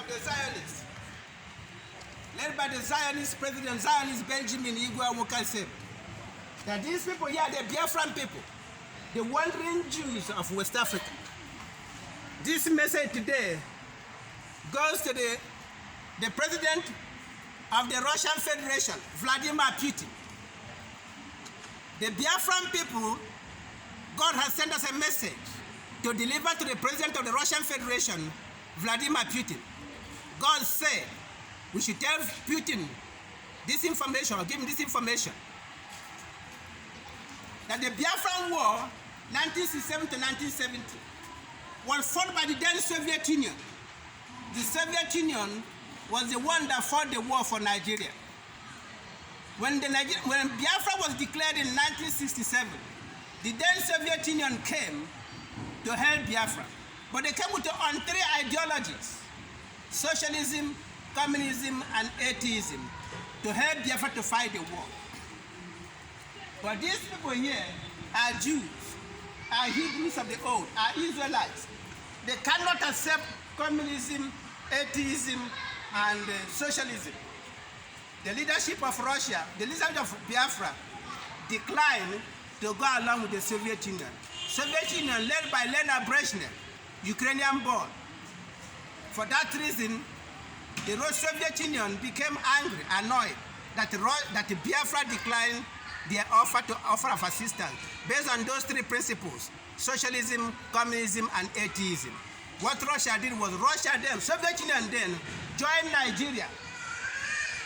the Zionists, led by the Zionist President, Zionist Benjamin Igwe Wokasem, that these people here, the Biafran people, the wandering Jews of West Africa. This message today goes to the President of the Russian Federation, Vladimir Putin. The Biafran people, God has sent us a message to deliver to the President of the Russian Federation, Vladimir Putin. God said we should tell Putin this information, or give him this information, that the Biafran War, 1967 to 1970, was fought by the then Soviet Union. The Soviet Union was the one that fought the war for Nigeria. When Biafra was declared in 1967, the then Soviet Union came to help Biafra. But they came on three ideologies: socialism, communism, and atheism, to help Biafra to fight the war. But these people here are Jews, are Hebrews of the old, are Israelites. They cannot accept communism, atheism, and socialism. The leadership of Russia, the leadership of Biafra, declined to go along with the Soviet Union. Soviet Union, led by Leonid Brezhnev, Ukrainian-born. For that reason, the Soviet Union became angry, annoyed that Biafra declined their offer of assistance based on those three principles: socialism, communism, and atheism. What Russia did was Soviet Union then joined Nigeria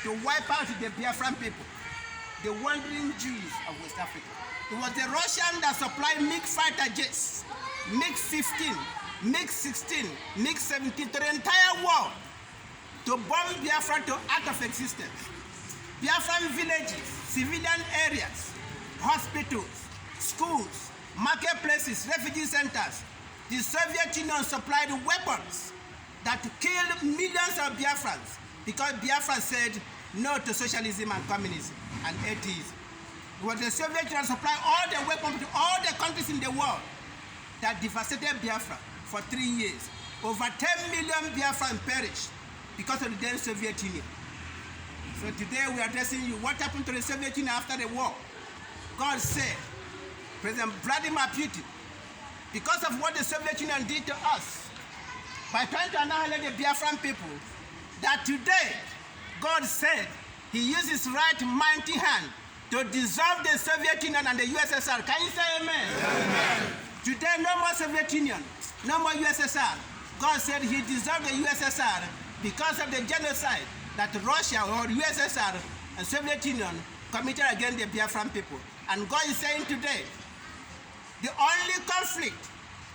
to wipe out the Biafran people, the wandering Jews of West Africa. It was the Russians that supplied MiG fighter jets, MiG-15, MiG-16, MiG-17 to the entire world to bomb Biafra out of existence. Biafran villages, civilian areas, hospitals, schools, marketplaces, refugee centers. The Soviet Union supplied weapons that killed millions of Biafrans because Biafra said no to socialism and communism and atheism. It was the Soviet Union supplied all the weapons to all the countries in the world that devastated Biafra for 3 years. Over 10 million Biafrans perished because of the then Soviet Union. So today we are addressing you. What happened to the Soviet Union after the war? God said, President Vladimir Putin, because of what the Soviet Union did to us, by trying to annihilate the Biafran people, that today, God said, He used His right mighty hand to dissolve the Soviet Union and the USSR. Can you say amen? Amen. Today, no more Soviet Union, no more USSR. God said He dissolved the USSR because of the genocide that Russia or USSR and Soviet Union committed against the Biafran people. And God is saying today, the only conflict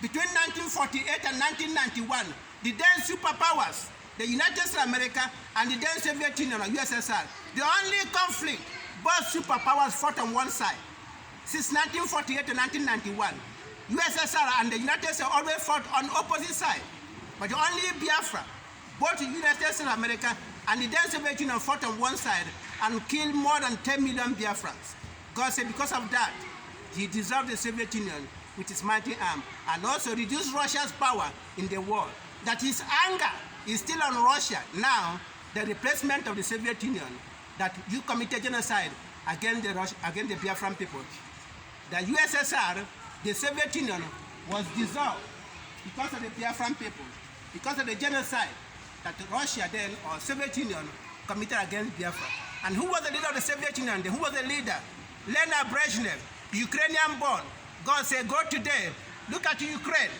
between 1948 and 1991, the then superpowers, the United States of America and the then Soviet Union or USSR, the only conflict both superpowers fought on one side. Since 1948 to 1991, USSR and the United States always fought on opposite side. But the only Biafra, both the United States of America and the then Soviet Union fought on one side and killed more than 10 million Biafrans. God said because of that, He dissolved the Soviet Union with His mighty arm and also reduced Russia's power in the world. That His anger is still on Russia now, the replacement of the Soviet Union, that you committed genocide against the Biafran people. The USSR, the Soviet Union, was dissolved because of the Biafran people, because of the genocide that Russia then, or Soviet Union, committed against Biafra. And who was the leader of the Soviet Union? Who was the leader? Leonid Brezhnev, Ukrainian-born. God said, go today, look at Ukraine.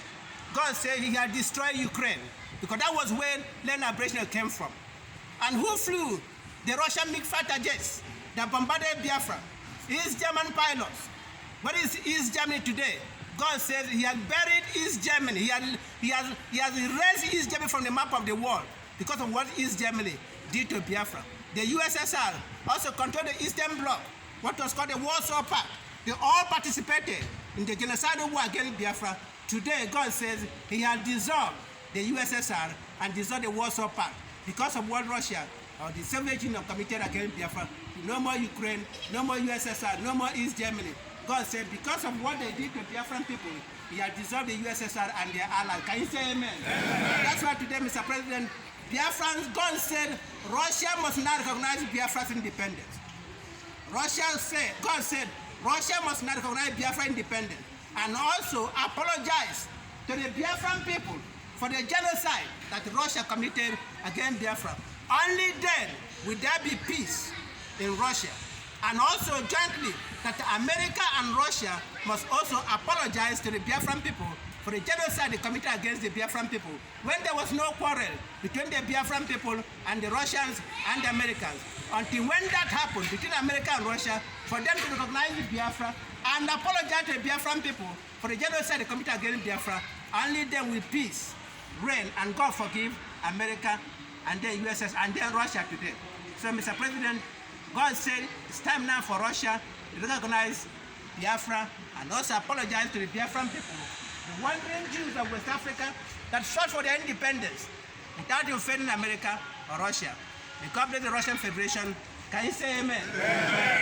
God said He had destroyed Ukraine, because that was where Leonid Brezhnev came from. And who flew the Russian MiG fighter jets that bombarded Biafra? East German pilots. What is East Germany today? God says He had buried East Germany. He has erased East Germany from the map of the world because of what East Germany did to Biafra. The USSR also controlled the Eastern Bloc, what was called the Warsaw Pact. They all participated in the genocidal war against Biafra. Today, God says He has dissolved the USSR and dissolved the Warsaw Pact because of what Russia or the Soviet Union committed against Biafra. No more Ukraine, no more USSR, no more East Germany. God said because of what they did to Biafran people, He has dissolved the USSR and their allies. Can you say amen? Amen. That's why today, Mr. President, Biafrans, God said Russia must not recognize Biafra's independence. God said Russia must not recognize Biafra independence, and also apologize to the Biafran people for the genocide that Russia committed against Biafra. Only then will there be peace in Russia. And also jointly that America and Russia must also apologize to the Biafran people for the genocide they committed against the Biafran people when there was no quarrel between the Biafran people and the Russians and the Americans. Until when that happened between America and Russia, for them to recognize the Biafra and apologize to the Biafran people for the genocide they committed against Biafra, only then will peace reign and God forgive America and then USS and then Russia today. So Mr. President, God said it's time now for Russia to recognize Biafra and also apologize to the Biafran people, the wandering Jews of West Africa that fought for their independence without offending America or Russia. May God bless the Russian Federation. Can you say amen? Amen.